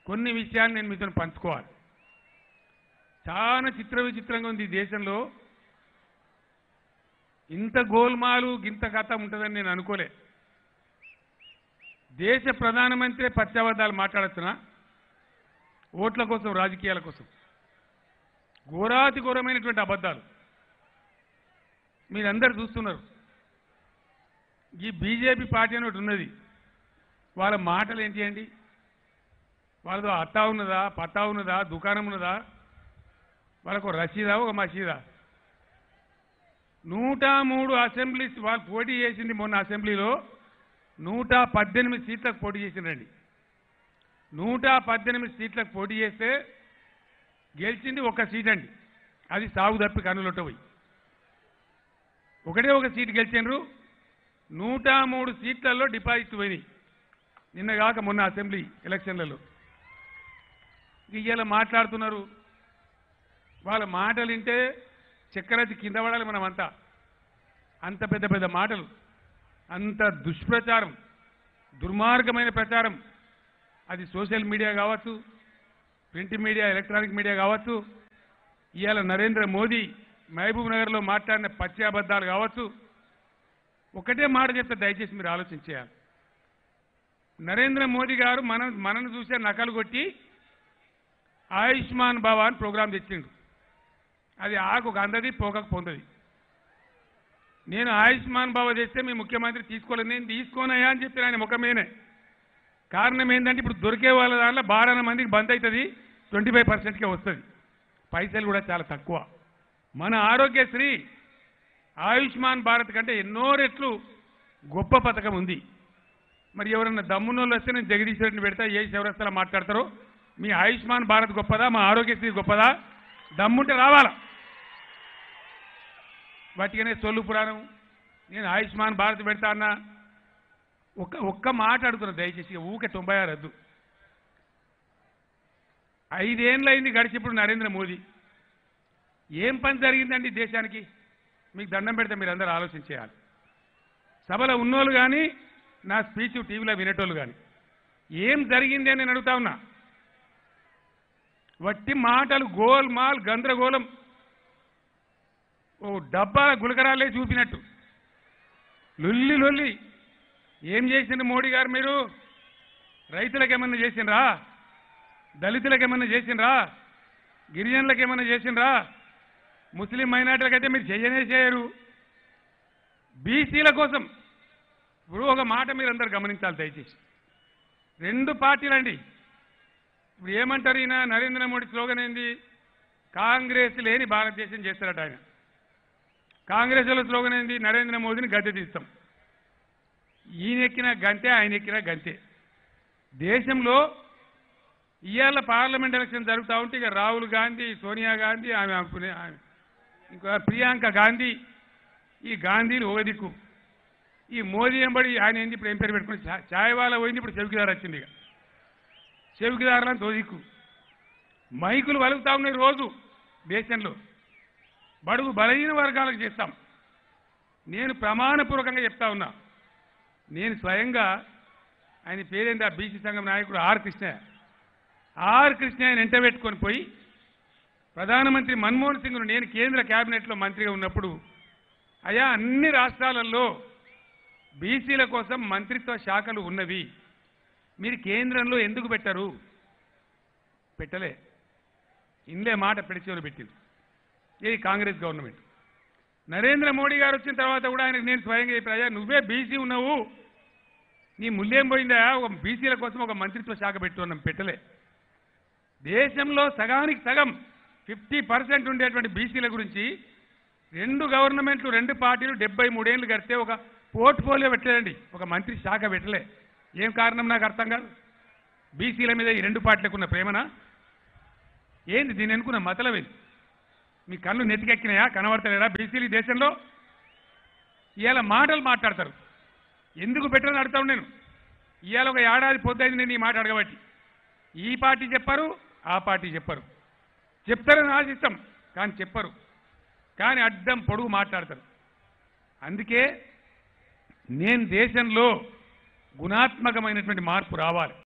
కొన్ని విషయాలు నేను మీతో పంచుకోవాలి. చాలా విచిత్రంగా ఉంది ఈ దేశంలో. ఇంత గోల్మాలు గింత కథ ఉంటుందని నేను అనుకోలే. దేశ ప్రధానమంత్రి పచ్చబద్దాలు మాట్లాడుతున్నా ఓట్ల కోసం, రాజకీయాల కోసం. ఘోరాతి ఘోరమైనటువంటి అబద్ధాలు మీరందరూ చూస్తున్నారు. ఈ బీజేపీ పార్టీ అని ఒకటి ఉన్నది. వాళ్ళ మాటలు ఏంటి అండి? వాళ్ళతో అత్తా ఉన్నదా, పత్తా ఉన్నదా, దుకాణం ఉన్నదా, వాళ్ళకు రసీదా, ఒక మసీదా? 103 అసెంబ్లీస్ వాళ్ళు పోటీ చేసింది. మొన్న అసెంబ్లీలో 118 సీట్లకు పోటీ చేసిందండి. 118 సీట్లకు పోటీ చేస్తే గెలిచింది ఒక సీట్ అండి. అది సాగు తప్పి కన్నులొట్ట పోయి ఒకటే ఒక సీటు గెలిచినారు. 103 సీట్లలో డిపాజిట్ పోయినాయి నిన్నగాక మొన్న అసెంబ్లీ ఎలక్షన్లలో. ఇవాళ మాట్లాడుతున్నారు. వాళ్ళ మాటలు వింటే చక్కెరచి కింద పడాలి మనమంతా. అంత పెద్ద పెద్ద మాటలు, అంత దుష్ప్రచారం, దుర్మార్గమైన ప్రచారం. అది సోషల్ మీడియా కావచ్చు, ప్రింట్ మీడియా, ఎలక్ట్రానిక్ మీడియా కావచ్చు. ఇవాళ నరేంద్ర మోదీ మహబూబ్ నగర్లో మాట్లాడిన పచ్చి అబద్ధాలు కావచ్చు. ఒకటే మాట చెప్తే దయచేసి మీరు ఆలోచించేయాలి. నరేంద్ర మోదీ గారు మనను చూసే నకలు కొట్టి ఆయుష్మాన్ భవ అని ప్రోగ్రాం తెచ్చిండు. అది ఆకు అందది, పోకకు పొందది. నేను ఆయుష్మాన్ భవ తెస్తే మీ ముఖ్యమంత్రి తీసుకోలేదు. నేను తీసుకోనయా అని చెప్పి ఆయన ముఖమేనే. కారణం ఏంటంటే ఇప్పుడు దొరికే వాళ్ళ దాంట్లో 12 మందికి బంద్ అవుతుంది, 25%కే వస్తుంది. పైసలు కూడా చాలా తక్కువ. మన ఆరోగ్యశ్రీ ఆయుష్మాన్ భారత్ కంటే ఎన్నో రెట్లు గొప్ప పథకం ఉంది. మరి ఎవరన్నా దమ్మునోళ్ళు వస్తే నేను జగదీష్ రెడ్డిని పెడతా, ఏ చౌరస్తాలో మాట్లాడతారో. మీ ఆయుష్మాన్ భారత్ గొప్పదా, మా ఆరోగ్యశ్రీ గొప్పదా? దమ్ముంటే రావాలా. వాటికనే సొల్లు పురాణం. నేను ఆయుష్మాన్ భారత్ పెడతా అన్నా. ఒక్క మాట అడుగుతున్నా దయచేసి, ఊకే 96 వద్దు. 5 ఏళ్ళు అయింది గడిచి. ఇప్పుడు నరేంద్ర మోదీ ఏం పని జరిగిందండి దేశానికి? మీకు దండం పెడితే మీరు అందరూ ఆలోచించేయాలి. సభలో ఉన్నోళ్ళు కానీ, నా స్పీచ్ టీవీలో వినేటోళ్ళు కానీ, ఏం జరిగింది అని నేను అడుగుతా ఉన్నా. వట్టి మాటలు, గోల్మాల్, గందరగోళం. ఓ డబ్బా గులకరాలే చూపినట్టు లొల్లి లొల్లి. ఏం చేసిండ్రు మోడీ గారు? మీరు రైతులకు ఏమన్నా చేసిండ్రా? దళితులకు ఏమన్నా చేసిండ్రా? గిరిజనులకు ఏమన్నా చేసిండ్రా? ముస్లిం మైనార్టీలకైతే మీరు చేయనే చేయరు. బీసీల కోసం ఇప్పుడు ఒక మాట మీరు అందరు గమనించాలి దయచేసి. 2 పార్టీలండి. ఇప్పుడు ఏమంటారు ఈయన నరేంద్ర మోడీ స్లోగన్ ఏంది? కాంగ్రెస్ లేని భారతదేశం చేస్తారట ఆయన. కాంగ్రెస్ వాళ్ళ స్లోగన్ ఏంది? నరేంద్ర మోదీని గద్దె తీస్తాం. ఈయన ఎక్కిన గంతే, ఆయన ఎక్కిన గంతే. దేశంలో ఇవాళ పార్లమెంట్ ఎలక్షన్ జరుగుతూ ఉంటే ఇక రాహుల్ గాంధీ, సోనియా గాంధీ, ఆమె ఇంకా ప్రియాంక గాంధీ, ఈ గాంధీలు ఒక దిక్కు. ఈ మోదీ ఎంబడి ఆయన ఏంది? ఇప్పుడు ఏం పేరు పెట్టుకుని ఛాయ్ వాళ్ళ పోయింది. ఇప్పుడు చౌకీదార్ వచ్చింది. ఇక చౌకీదారులను తోదిక్కు మైకులు వలుగుతా ఉన్నాయి రోజు దేశంలో. బడుగు బలహీన వర్గాలకు చేస్తాం. నేను ప్రమాణపూర్వకంగా చెప్తా ఉన్నా. నేను స్వయంగా ఆయన పేరేంటి, ఆ బీసీ సంఘం నాయకుడు ఆర్ కృష్ణ ఆయన వెంట పెట్టుకొని పోయి ప్రధానమంత్రి మన్మోహన్ సింగ్ను నేను కేంద్ర క్యాబినెట్లో మంత్రిగా ఉన్నప్పుడు, అయ్యా అన్ని రాష్ట్రాలలో బీసీల కోసం మంత్రిత్వ శాఖలు ఉన్నవి, మీరు కేంద్రంలో ఎందుకు పెట్టరు? పెట్టలే. ఇందే మాట పెడిచేవారు పెట్టింది. ఇది కాంగ్రెస్ గవర్నమెంట్. నరేంద్ర మోడీ గారు వచ్చిన తర్వాత కూడా ఆయనకు నేను స్వయంగా చెప్పాను, నువ్వే బీసీ ఉన్నావు, నీ ముల్లేం పోయిందా? ఒక బీసీల కోసం ఒక మంత్రిత్వ శాఖ పెట్టుకున్నాం. పెట్టలే. దేశంలో సగానికి సగం 50% ఉండేటువంటి బీసీల గురించి 2 గవర్నమెంట్లు, 2 పార్టీలు 73 ఏళ్ళు గడితే ఒక పోర్ట్ఫోలియో పెట్టలేదండి, ఒక మంత్రి శాఖ పెట్టలే. ఏం కారణం నాకు అర్థం కాదు. బీసీల మీద ఈ 2 పార్టీలకు ఉన్న ప్రేమనా ఏంది? దీని అనుకున్న మతలవేది? మీ కళ్ళు నెత్తికెక్కినాయా? కనబడతలేదా బీసీలు ఈ దేశంలో? ఇవాళ మాటలు మాట్లాడతారు. ఎందుకు పెట్టాలని అడుగుతాను నేను. ఇవాళ ఒక ఏడాది పొద్దుైంది నేను ఈ మాట అడగబట్టి. ఈ పార్టీ చెప్పారు, ఆ పార్టీ చెప్పరు. చెప్తారని ఆశిస్తాం కానీ చెప్పరు. కానీ అడ్డం పొడుగు మాట్లాడతారు. అందుకే నేను దేశంలో గుణాత్మకమైనటువంటి మార్పు రావాలి.